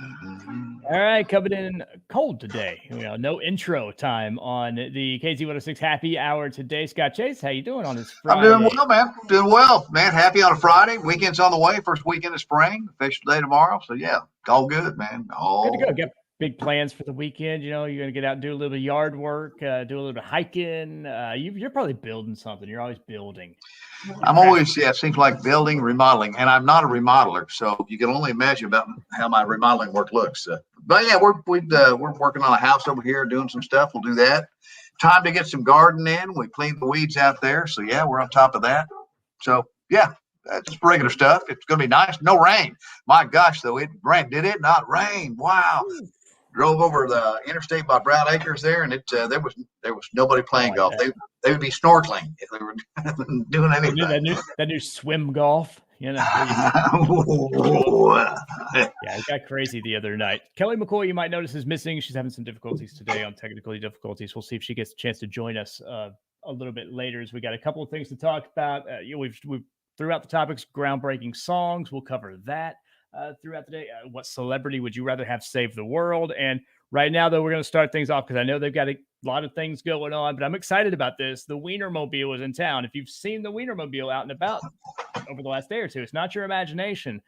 All right, coming in cold today. No intro time on the KZ106 Happy Hour today. Scott Chase, how you doing on this I'm doing Friday? well, man. Doing well, man. Happy on a Friday. Weekend's on the way. First weekend of spring. Official day tomorrow. So yeah, all good, man. Good to go. All Got big plans for the weekend. You're going to get out and do a little bit of yard work, do a little bit of hiking. You're probably building something. You're always building. I'm always, yeah, it seems like building, remodeling, and I'm not a remodeler, so you can only imagine about how my remodeling work looks. But yeah, we're working on a house over here, doing some stuff. We'll do that. Time to get some garden in. We cleaned the weeds out there, so yeah, we're on top of that. So yeah, that's regular stuff. It's going to be nice. No rain. My gosh, though, it rained. Did it not rain? Wow. Drove over the interstate by Brown Acres there, and there was nobody playing golf. They would be snorkeling if they were doing anything. That new swim golf, Yeah, it got crazy the other night. Kelly McCoy, you might notice, is missing. She's having some difficulties today on technical difficulties. We'll see if she gets a chance to join us a little bit later, as we got a couple of things to talk about. We've throughout the topics, groundbreaking songs. We'll cover that throughout the day. What celebrity would you rather have save the world? And right now, though, we're going to start things off because I know they've got a lot of things going on, but I'm excited about this. The Wienermobile is in town. If you've seen the Wienermobile out and about over the last day or two, it's not your imagination.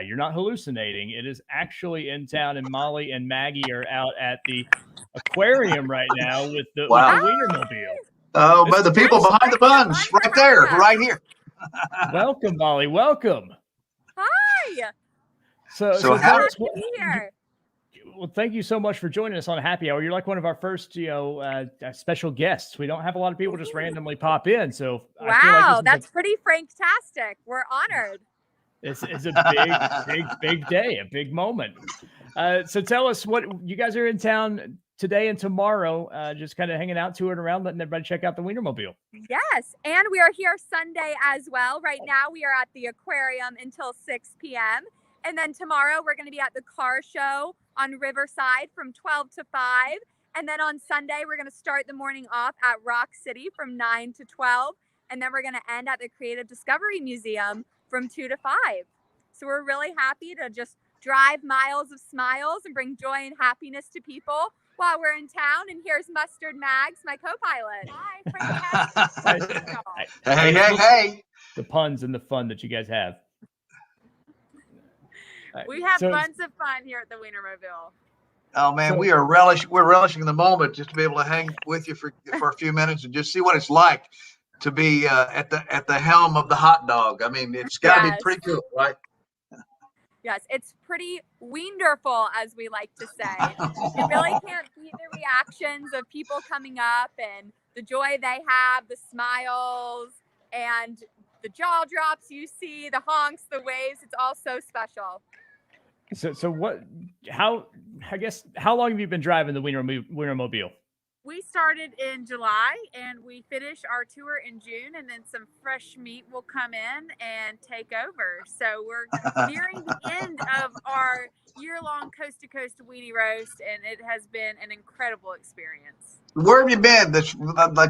You're not hallucinating. It is actually in town, and Molly and Maggie are out at the aquarium right now with the Wienermobile. Oh, but the people behind the buns, right there, right here. Welcome, Molly. Welcome. Hi. So tell us what here. Well, thank you so much for joining us on Happy Hour. You're like one of our first, special guests. We don't have a lot of people just randomly pop in. So wow, I feel like that's pretty franktastic. We're honored. It's a big day, a big moment. So tell us what you guys are in town today and tomorrow, just kind of hanging out, touring around, letting everybody check out the Wienermobile. Yes, and we are here Sunday as well. Right now we are at the aquarium until 6 p.m. And then tomorrow we're going to be at the car show on Riverside from 12 to 5. And then on Sunday, we're going to start the morning off at Rock City from 9 to 12. And then we're going to end at the Creative Discovery Museum from 2 to 5. So we're really happy to just drive miles of smiles and bring joy and happiness to people while we're in town. And here's Mustard Mags, my co-pilot. Hi, Frank. Hey. The puns and the fun that you guys have. We have tons of fun here at the Wienermobile. Oh man, we're relishing the moment just to be able to hang with you for a few minutes and just see what it's like to be at the helm of the hot dog. I mean, it's got to be pretty cool, right? Yes, it's pretty wonderful, as we like to say. You really can't beat the reactions of people coming up and the joy they have, the smiles, and the jaw drops you see, the honks, the waves. It's all so special. So how long have you been driving the Wienermobile? We started in July and we finish our tour in June, and then some fresh meat will come in and take over. So we're nearing the end of our year-long coast-to-coast weenie roast, and it has been an incredible experience. Where have you been that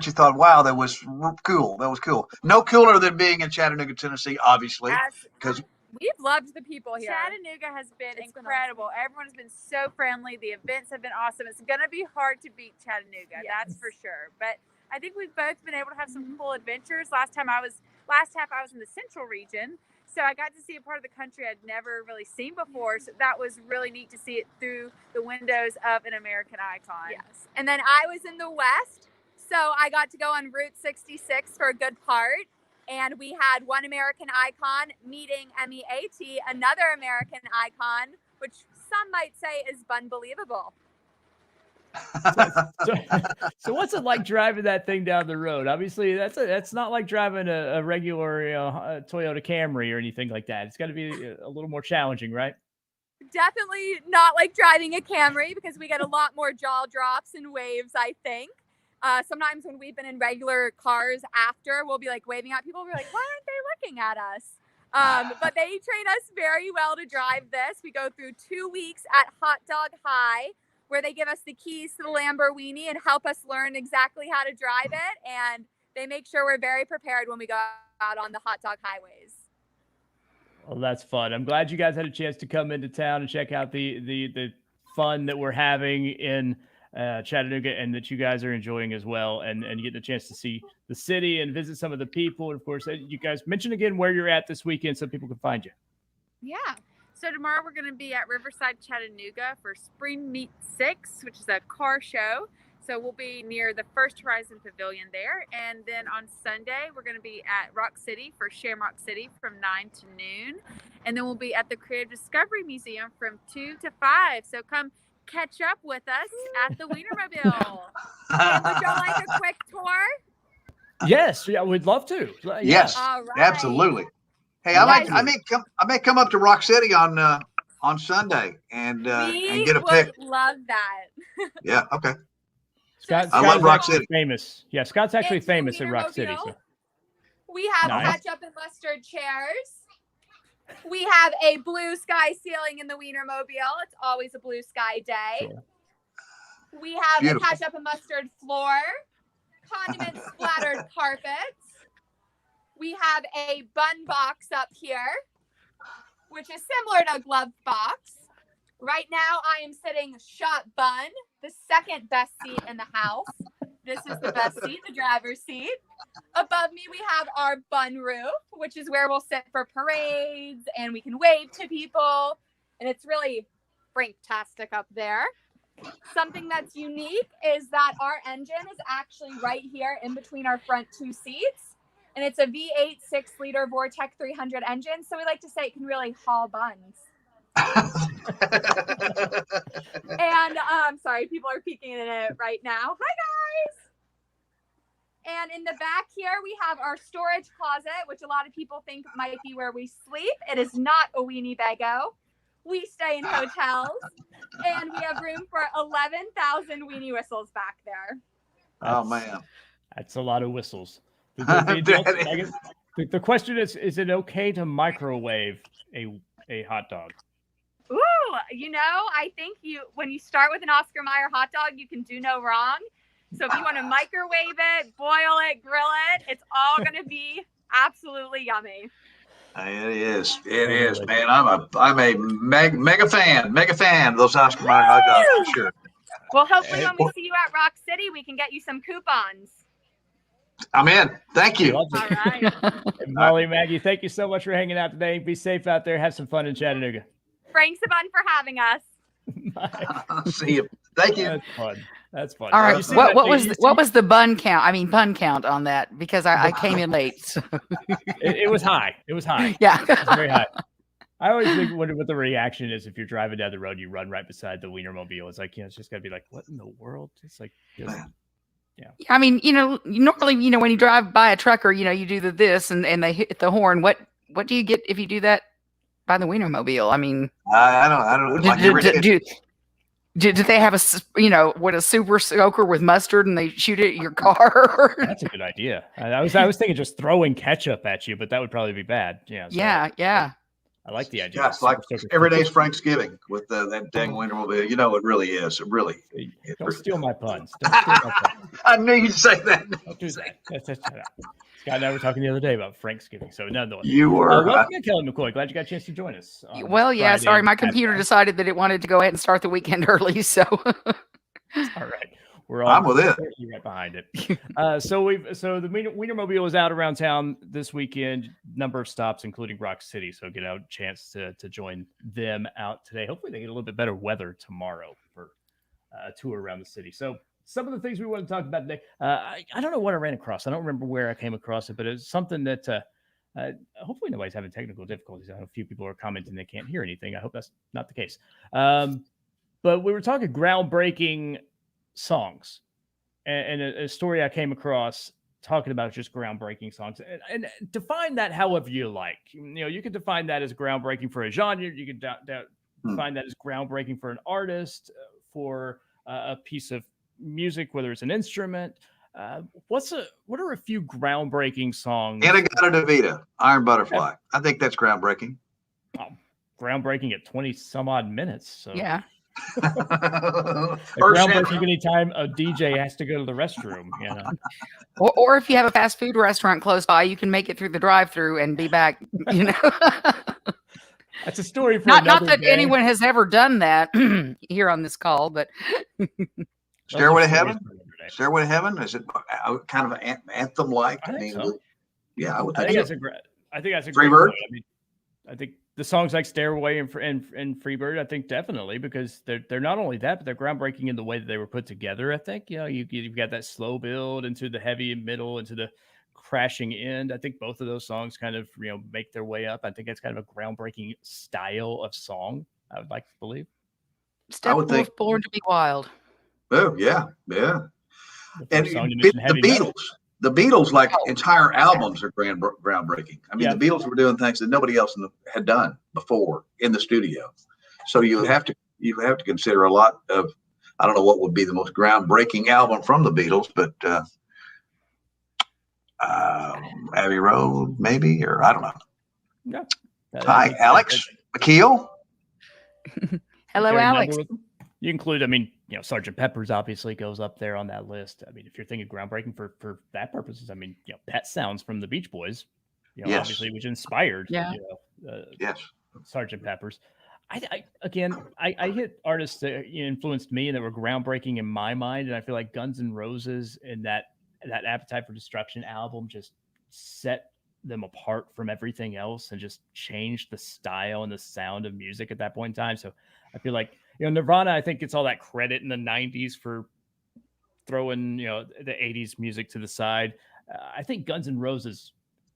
you thought, wow, that was cool? That was cool. No cooler than being in Chattanooga, Tennessee, obviously, because we've loved the people here. Chattanooga has been incredible. Everyone has been so friendly. The events have been awesome. It's going to be hard to beat Chattanooga, that's for sure. But I think we've both been able to have some cool adventures. Last half I was in the central region, so I got to see a part of the country I'd never really seen before. So that was really neat to see it through the windows of an American icon. Yes. And then I was in the West, so I got to go on Route 66 for a good part. And we had one American icon meeting MEAT, another American icon, which some might say is unbelievable. So what's it like driving that thing down the road? Obviously, that's not like driving a regular Toyota Camry or anything like that. It's got to be a little more challenging, right? Definitely not like driving a Camry, because we get a lot more jaw drops and waves, I think. Sometimes when we've been in regular cars after, we'll be like waving at people. We're like, why aren't they looking at us? But they train us very well to drive this. We go through 2 weeks at Hot Dog High, where they give us the keys to the Lamborghini and help us learn exactly how to drive it. And they make sure we're very prepared when we go out on the hot dog highways. Well, that's fun. I'm glad you guys had a chance to come into town and check out the fun that we're having in Chattanooga, and that you guys are enjoying as well, and get the chance to see the city and visit some of the people. And of course, you guys mention again where you're at this weekend so people can find you. Yeah. So tomorrow we're going to be at Riverside, Chattanooga for Spring Meet 6, which is a car show. So we'll be near the First Horizon Pavilion there. And then on Sunday, we're going to be at Rock City for Shamrock City from 9 to noon. And then we'll be at the Creative Discovery Museum from 2 to 5. So come catch up with us at the Wienermobile. And would y'all like a quick tour? Yes, yeah, we'd love to. Yes, All right. absolutely. Hey, I may come up to Rock City on Sunday and get a pic. Love that. Yeah. Okay. Scott's I love Rock City. Famous. Yeah, Scott's actually It's famous at Rock City. So. We have ketchup and mustard chairs. We have a blue sky ceiling in the Wienermobile. It's always a blue sky day. Sure. We have Beautiful. a ketchup and mustard floor, condiment splattered carpets. We have a bun box up here, which is similar to a glove box. Right now, I am sitting shot bun, the second best seat in the house. This is the best seat, the driver's seat. Above me, we have our bun roof, which is where we'll sit for parades and we can wave to people. And it's really Franktastic up there. Something that's unique is that our engine is actually right here in between our front two seats. And it's a V8 6-liter Vortec 300 engine. So we like to say it can really haul buns. And sorry, people are peeking in it right now. Hi, guys. And in the back here, we have our storage closet, which a lot of people think might be where we sleep. It is not a weenie bago. We stay in hotels, and we have room for 11,000 weenie whistles back there. Oh, man. That's a lot of whistles. The question is it okay to microwave a hot dog? Ooh, I think when you start with an Oscar Mayer hot dog, you can do no wrong. So if you want to microwave it, boil it, grill it, it's all going to be absolutely yummy. It is, man. I'm a mega fan of those Oscar Mayer hot dogs for sure. Well, hopefully when we see you at Rock City, we can get you some coupons. I'm in. Thank you. All right. Molly, Maggie, thank you so much for hanging out today. Be safe out there. Have some fun in Chattanooga. Thanks a bunch for having us. Bye. See you. Thank you. That's fun. All right. What was the bun count on that? Because I came in late. So. It was high. It was high. Yeah. It was very high. I always wonder what the reaction is if you're driving down the road, you run right beside the Wienermobile. It's like, it's just gotta be like, what in the world? It's like, yeah. I mean, normally, when you drive by a trucker, you do this and they hit the horn. What do you get if you do that by the Wienermobile? I mean, I don't know. Do they have a super soaker with mustard and they shoot it at your car? That's a good idea. I was thinking just throwing ketchup at you, but that would probably be bad. Yeah. So Yeah. I like the idea. Yeah, it's like every day's Thanksgiving with that dang Wienermobile. It really is. It really. Don't steal my puns. Don't steal my puns. I knew you'd say that. Don't do that. Scott and I were talking the other day about Thanksgiving. So nonetheless, you were. Welcome to Kelly McCoy. Glad you got a chance to join us. Well, yeah. Friday. Sorry, my computer decided that it wanted to go ahead and start the weekend early. So. All right. I'm with it. Right behind it. So the Wienermobile is out around town this weekend. Number of stops, including Rock City. So get out a chance to join them out today. Hopefully they get a little bit better weather tomorrow for a tour around the city. So some of the things we want to talk about today. I don't know what I ran across. I don't remember where I came across it, but it's something that hopefully nobody's having technical difficulties. I know a few people are commenting they can't hear anything. I hope that's not the case. But we were talking groundbreaking songs, and a story I came across talking about just groundbreaking songs, and define that however you like. You can define that as groundbreaking for a genre. You can define that as groundbreaking for an artist, for a piece of music, whether it's an instrument. What are a few groundbreaking songs? In-A-Gadda-Da-Vida, Iron Butterfly. I think that's groundbreaking. Groundbreaking at 20 some odd minutes. So yeah. Groundbreaking anytime a DJ has to go to the restroom, or if you have a fast food restaurant close by, you can make it through the drive-through and be back. That's a story for Not another that day. anyone has ever done that here on this call, but Stairway to Heaven. Stairway to Heaven. Is it kind of an anthem like? I think so. Yeah, I would I think think so. that's a Free great Bird? point. I mean, I think the songs like Stairway and Freebird, I think definitely, because they're not only that, but they're groundbreaking in the way that they were put together. I think, you know, you've got that slow build into the heavy middle, into the crashing end. I think both of those songs kind of, you know, make their way up. I think it's kind of a groundbreaking style of song, I would like to believe. Steppenwolf, Born to be Wild. Oh, yeah. The And first song to mention heavy metal. The Beatles, like entire albums are groundbreaking. I mean, Yeah. the Beatles were doing things that nobody else had done before in the studio. So you have to consider a lot of, I don't know what would be the most groundbreaking album from the Beatles, but Abbey Road, maybe, or I don't know. Yeah. Hi, Alex McKeel. Hello, Gary Alex. Neville. You include, I mean, you know, Sgt. Pepper's obviously goes up there on that list. I mean, if you're thinking groundbreaking for that purposes, I mean, you know, Pet Sounds from the Beach Boys, you know, Yes. obviously, which inspired, Yeah. you know, Yes. Sgt. Pepper's. I hit artists that influenced me and that were groundbreaking in my mind, and I feel like Guns N' Roses and that Appetite for Destruction album just set them apart from everything else and just changed the style and the sound of music at that point in time. So I feel like, you know, Nirvana, I think gets all that credit in the 90s for throwing, you know, the 80s music to the side. I think Guns N' Roses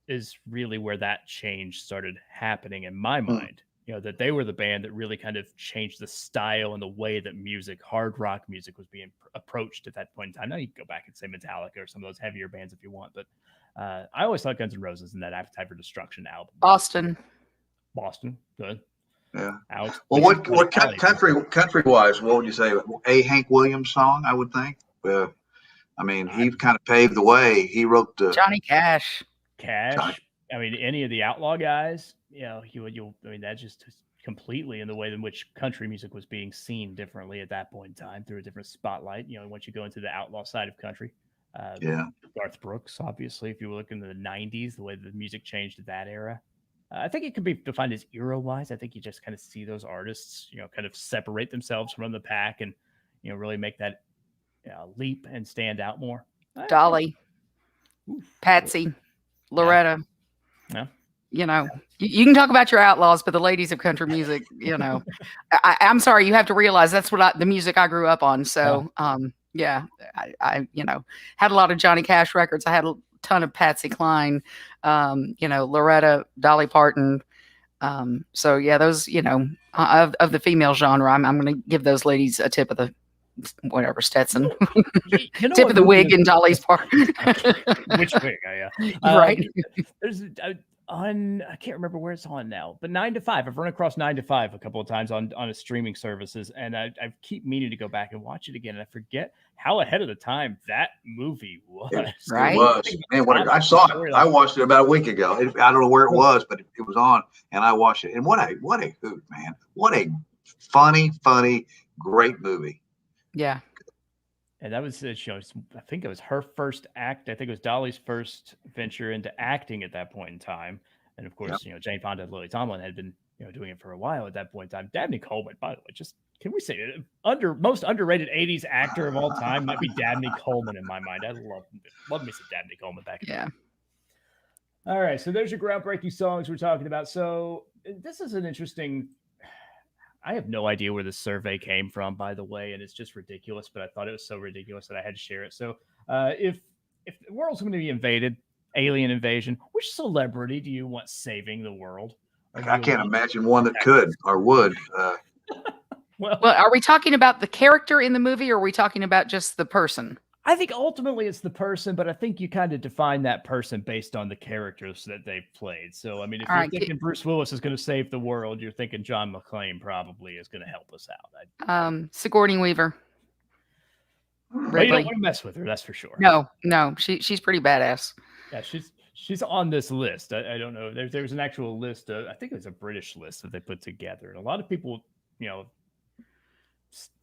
is really where that change started happening in my mind. You know, that they were the band that really kind of changed the style and the way that music, hard rock music, was being approached at that point in time. Now you can go back and say Metallica or some of those heavier bands if you want, but I always thought Guns N' Roses in that Appetite for Destruction album. Boston, good. Yeah. Alex, Well, what country wise, what would you say? A Hank Williams song, I would think. I mean, he kind of paved the way. He wrote the Johnny Cash. I mean, any of the Outlaw guys, you know, I mean, that just completely in the way in which country music was being seen differently at that point in time through a different spotlight. You know, once you go into the outlaw side of country, Garth Brooks, obviously, if you look into the 90s, the way the music changed at that era. I think it could be defined as era-wise. I think you just kind of see those artists, you know, kind of separate themselves from the pack and, you know, really make that leap and stand out more. Dolly, Patsy, Loretta. Yeah. You know, you can talk about your outlaws, but the ladies of country music, you know, I'm sorry, you have to realize that's what the music I grew up on. So, yeah, I you know, had a lot of Johnny Cash records. I had a ton of Patsy Cline, you know, Loretta, Dolly Parton. So yeah, those, you know, of the female genre, I'm going to give those ladies a tip of the whatever Stetson, you know, tip of the wig in Dolly's part. Which wig? Right. There's I can't remember where it's on now, but 9 to 5. I've run across 9 to 5 a couple of times on a streaming services, and I keep meaning to go back and watch it again. And I forget how ahead of the time that movie was. Right? It was. Man, I saw it. I watched it about a week ago. I don't know where it was, but it was on, and I watched it. And what a hoot, man! What a funny, great movie. Yeah. And that was, I think it was her first act. I think it was Dolly's first venture into acting at that point in time. And of course, you know, Jane Fonda and Lily Tomlin had been, you know, doing it for a while at that point in time. Dabney Coleman, by the way, just can we say it? Most underrated 80s actor of all time might be Dabney Coleman in my mind. I love me some Dabney Coleman back in the day. All right. So there's your groundbreaking songs we're talking about. So this is an interesting. I have no idea where this survey came from, by the way, and it's just ridiculous, but I thought it was so ridiculous that I had to share it. So if the world's going to be invaded, alien invasion, which celebrity do you want saving the world? I can't imagine one that could or would. Well, are we talking about the character in the movie, or are we talking about just the person? I think ultimately it's the person, but I think you kind of define that person based on the characters that they've played. So, I mean, if you're thinking Bruce Willis is going to save the world, you're thinking John McClane probably is going to help us out. Sigourney Weaver. Well, you don't want to mess with her, that's for sure. No, she's pretty badass. Yeah, she's on this list. I don't know. There's an actual list. I think it was a British list that they put together, and a lot of people, you know,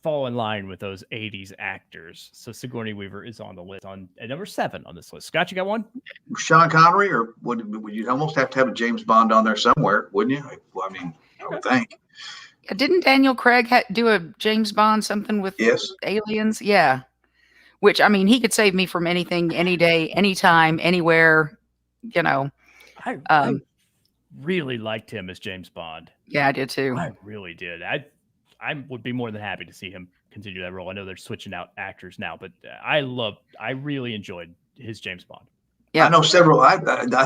fall in line with those 80s actors. So Sigourney Weaver is on the list at number 7 on this list. Scott, you got one? Sean Connery, or would you almost have to have a James Bond on there somewhere, wouldn't you? Well, I mean, would think. Didn't Daniel Craig do a James Bond something with Yes. aliens? Yeah. Which, I mean, he could save me from anything, any day, anytime, anywhere, you know. I really liked him as James Bond. Yeah, I did too. I really did. I would be more than happy to see him continue that role. I know they're switching out actors now, but I really enjoyed his James Bond. Yeah. I know several. I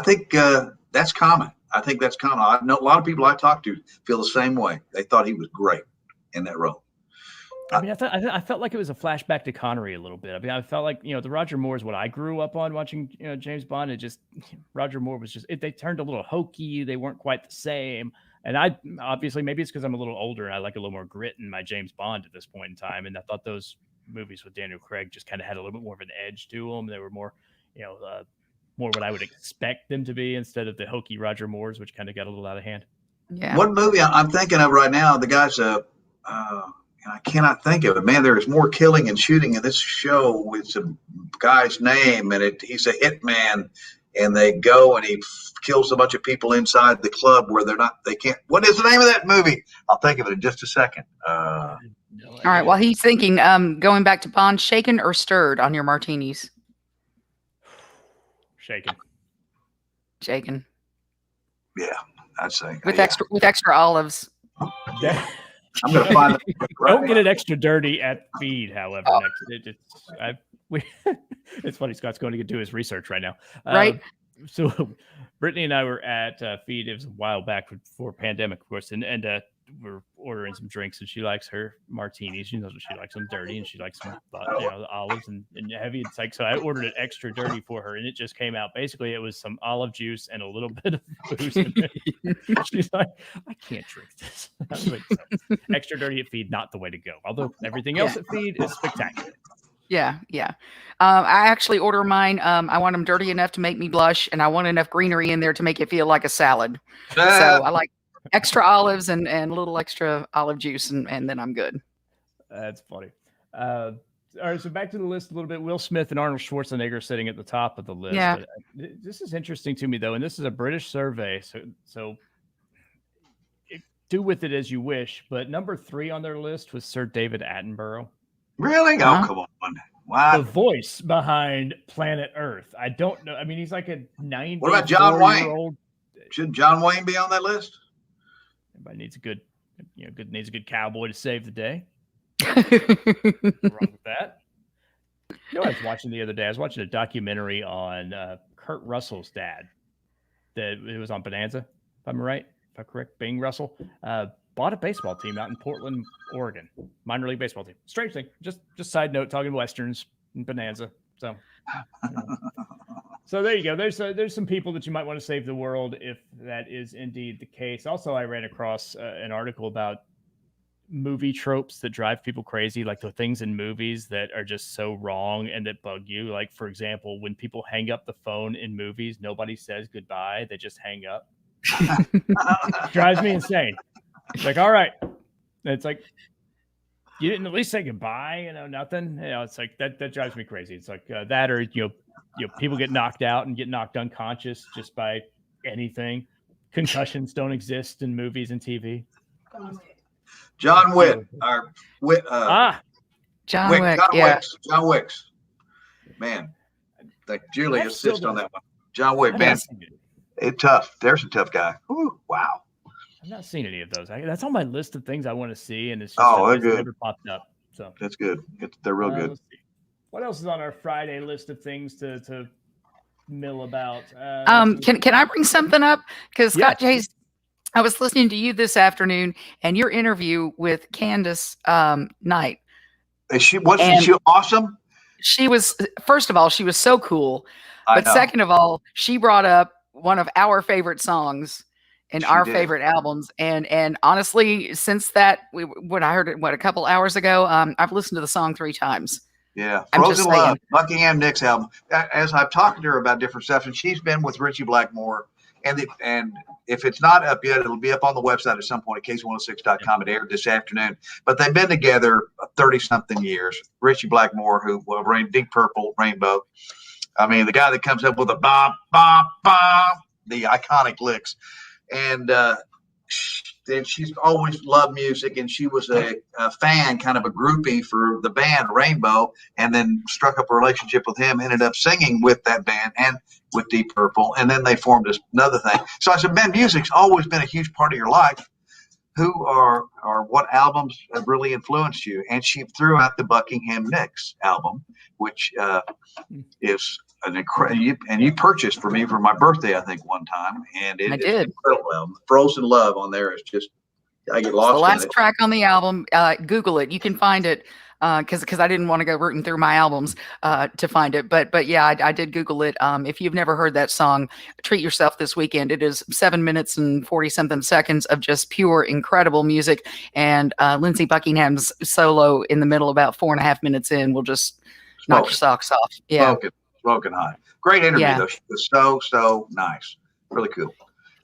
think that's common. I think that's common. I know a lot of people I talk to feel the same way. They thought he was great in that role. I mean, I felt like it was a flashback to Connery a little bit. I mean, I felt like, the Roger Moore is what I grew up on watching, James Bond. Roger Moore was they turned a little hokey. They weren't quite the same. And I obviously, maybe it's because I'm a little older and I like a little more grit in my James Bond at this point in time. And I thought those movies with Daniel Craig just kind of had a little bit more of an edge to them. They were more, more what I would expect them to be instead of the hokey Roger Moores, which kind of got a little out of hand. Yeah. What movie I'm thinking of right now? The guy's I cannot think of it. Man, there is more killing and shooting in this show with some guy's name, and he's a hitman, and they go and he kills a bunch of people inside the club where they can't. What is the name of that movie? I'll think of it in just a second. All right. While he's thinking, going back to Bond, shaken or stirred on your martinis? Shaken. Shaken. Yeah, I'd say with extra olives. I'm going to find it. Don't get it extra dirty at Feed, however. It's funny. Scott's going to do his research right now. Right. So Brittany and I were at Feed. It was a while back before pandemic, of course. And we're ordering some drinks, and she likes her martinis. She knows what she likes them dirty, and she likes them, the olives and heavy. It's like, so I ordered it extra dirty for her, and it just came out. Basically, it was some olive juice and a little bit of booze. She's like, I can't drink this. I was like, so, extra dirty at Feed, not the way to go. Although everything else at Feed is spectacular. Yeah. I actually order mine. I want them dirty enough to make me blush, and I want enough greenery in there to make it feel like a salad. So I like extra olives and a little extra olive juice, and then I'm good. That's funny. All right, so back to the list a little bit. Will Smith and Arnold Schwarzenegger sitting at the top of the list. Yeah. But this is interesting to me, though, and this is a British survey, so do with it as you wish. But number 3 on their list was Sir David Attenborough. Really? Oh, come on. Wow. The voice behind Planet Earth. I don't know. I mean, he's like a 90. What about John Wayne? Shouldn't John Wayne be on that list? Everybody needs a good cowboy to save the day. Nothing wrong with that. I was watching the other day. I was watching a documentary on Kurt Russell's dad. It was on Bonanza, if I'm right. If I'm correct, Bing Russell bought a baseball team out in Portland, Oregon, minor league baseball team. Strange thing. Just side note, talking Westerns and Bonanza. So, so there you go. There's some people that you might want to save the world if that is indeed the case. Also, I ran across an article about movie tropes that drive people crazy, like the things in movies that are just so wrong and that bug you. Like, for example, when people hang up the phone in movies, nobody says goodbye. They just hang up. Drives me insane. It's like, all right. And it's like, you didn't at least say goodbye, nothing. It's like that drives me crazy. It's like that, or people get knocked out and get knocked unconscious just by anything. Concussions don't exist in movies and TV. John Wick. John Wick. Yeah. John Wicks. Man, like Julie assist on that one. John Wick, man. It's tough. There's a tough guy. Ooh, wow. I've not seen any of those. That's on my list of things I want to see, and it's just they're good. Never popped up. So that's good. They're real good. What else is on our Friday list of things to mill about? Can I bring something up? Because Scott Jay's, I was listening to you this afternoon, and your interview with Candace Knight. Wasn't she awesome? She was. First of all, she was so cool. But second of all, she brought up one of our favorite songs and our favorite albums. And honestly, since that, when I heard it, a couple hours ago, I've listened to the song 3 times. Yeah. Frozen Love, Buckingham Nicks album. As I've talked to her about different stuff, and she's been with Richie Blackmore. And if it's not up yet, it'll be up on the website at some point at KZ106.com. It aired this afternoon. But they've been together 30-something years. Richie Blackmore, who Deep Purple, Rainbow. I mean, the guy that comes up with a bop, bop, bop, the iconic licks. And she's always loved music, and she was a fan, kind of a groupie for the band Rainbow, and then struck up a relationship with him, ended up singing with that band and with Deep Purple, and then they formed another thing. So I said, man, music's always been a huge part of your life. Who or what albums have really influenced you? And she threw out the Buckingham Nicks album, which is an incredible, and you purchased for me for my birthday, I think, one time, and it is an incredible album. Frozen Love on there is just, I get lost. The last track on the album, Google it. You can find it because I didn't want to go rooting through my albums to find it. But yeah, I did Google it. If you've never heard that song, treat yourself this weekend. It is 7 minutes and 40-something seconds of just pure, incredible music. And Lindsey Buckingham's solo in the middle, about 4.5 minutes in, will just knock your socks off. Yeah. Smoking hot. Great interview, though. She was so nice. Really cool.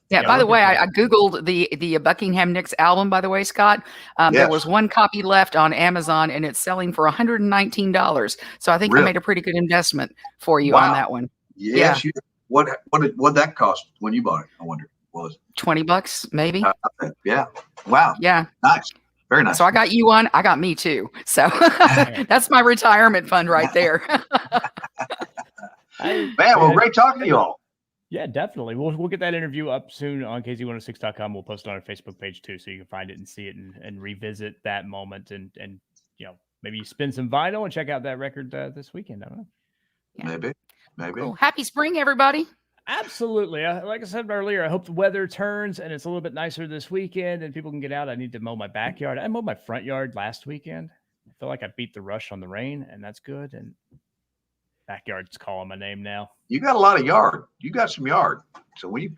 Yeah, by the way, I Googled the Buckingham Nicks album, by the way, Scott. There was one copy left on Amazon, and it's selling for $119. So I think I made a pretty good investment for you on that one. Yes. Yeah. What did that cost when you bought it? I wonder. Was $20, maybe? Yeah. Wow. Yeah. Nice. Very nice. So I got you one. I got me too. So that's my retirement fund right there. Man, well, great talking to you all. Yeah, definitely. We'll get that interview up soon on KZ106.com. We'll post it on our Facebook page too, so you can find it and see it and revisit that moment and maybe spin some vinyl and check out that record this weekend. I don't know. Yeah. Maybe. Cool. Happy spring, everybody. Absolutely. Like I said earlier, I hope the weather turns and it's a little bit nicer this weekend and people can get out. I need to mow my backyard. I mowed my front yard last weekend. I feel like I beat the rush on the rain, and that's good. And backyard's calling my name now. You got a lot of yard. You got some yard. So I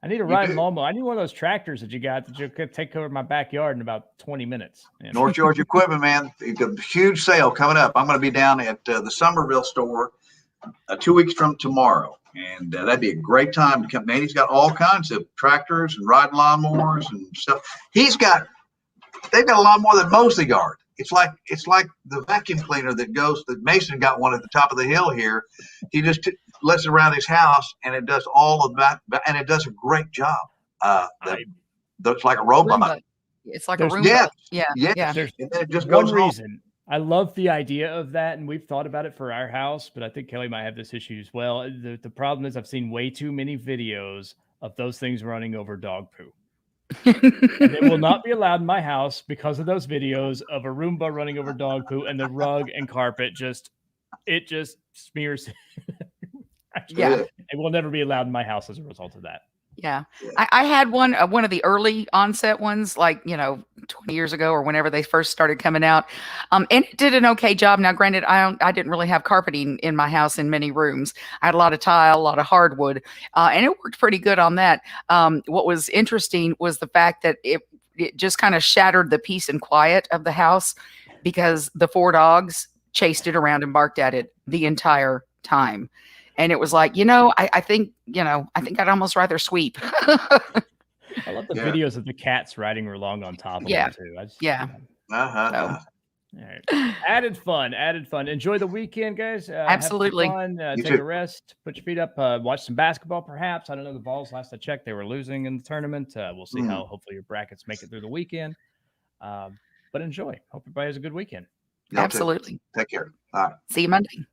need a ride lawnmower. I need one of those tractors that you got that you could take over my backyard in about 20 minutes. North Georgia Equipment, man. A huge sale coming up. I'm going to be down at the Somerville store 2 weeks from tomorrow. And that'd be a great time to come. Man, he's got all kinds of tractors and riding lawnmowers and stuff. They've got a lot more than most of the yard. It's like the vacuum cleaner that Mason got one at the top of the hill here. He just lets it around his house, and it does all of that, and it does a great job. It's like a robot. It's like a Roomba. Yeah. There's just one reason. I love the idea of that, and we've thought about it for our house, but I think Kelly might have this issue as well. The problem is I've seen way too many videos of those things running over dog poo. And it will not be allowed in my house because of those videos of a Roomba running over dog poo and the rug and carpet just smears. It will never be allowed in my house as a result of that. Yeah. I had one of the early onset ones, 20 years ago or whenever they first started coming out. And it did an okay job. Now, granted, I didn't really have carpeting in my house in many rooms. I had a lot of tile, a lot of hardwood, and it worked pretty good on that. What was interesting was the fact that it just kind of shattered the peace and quiet of the house because the 4 dogs chased it around and barked at it the entire time. And it was like, I think I'd almost rather sweep. I love the videos of the cats riding along on top of them too. Added fun. Enjoy the weekend, guys. Absolutely. Have fun. Take a rest. Put your feet up. Watch some basketball, perhaps. I don't know the Vols. Last I checked, they were losing in the tournament. We'll see how hopefully your brackets make it through the weekend. But enjoy. Hope everybody has a good weekend. Absolutely. Take care. All right. See you Monday.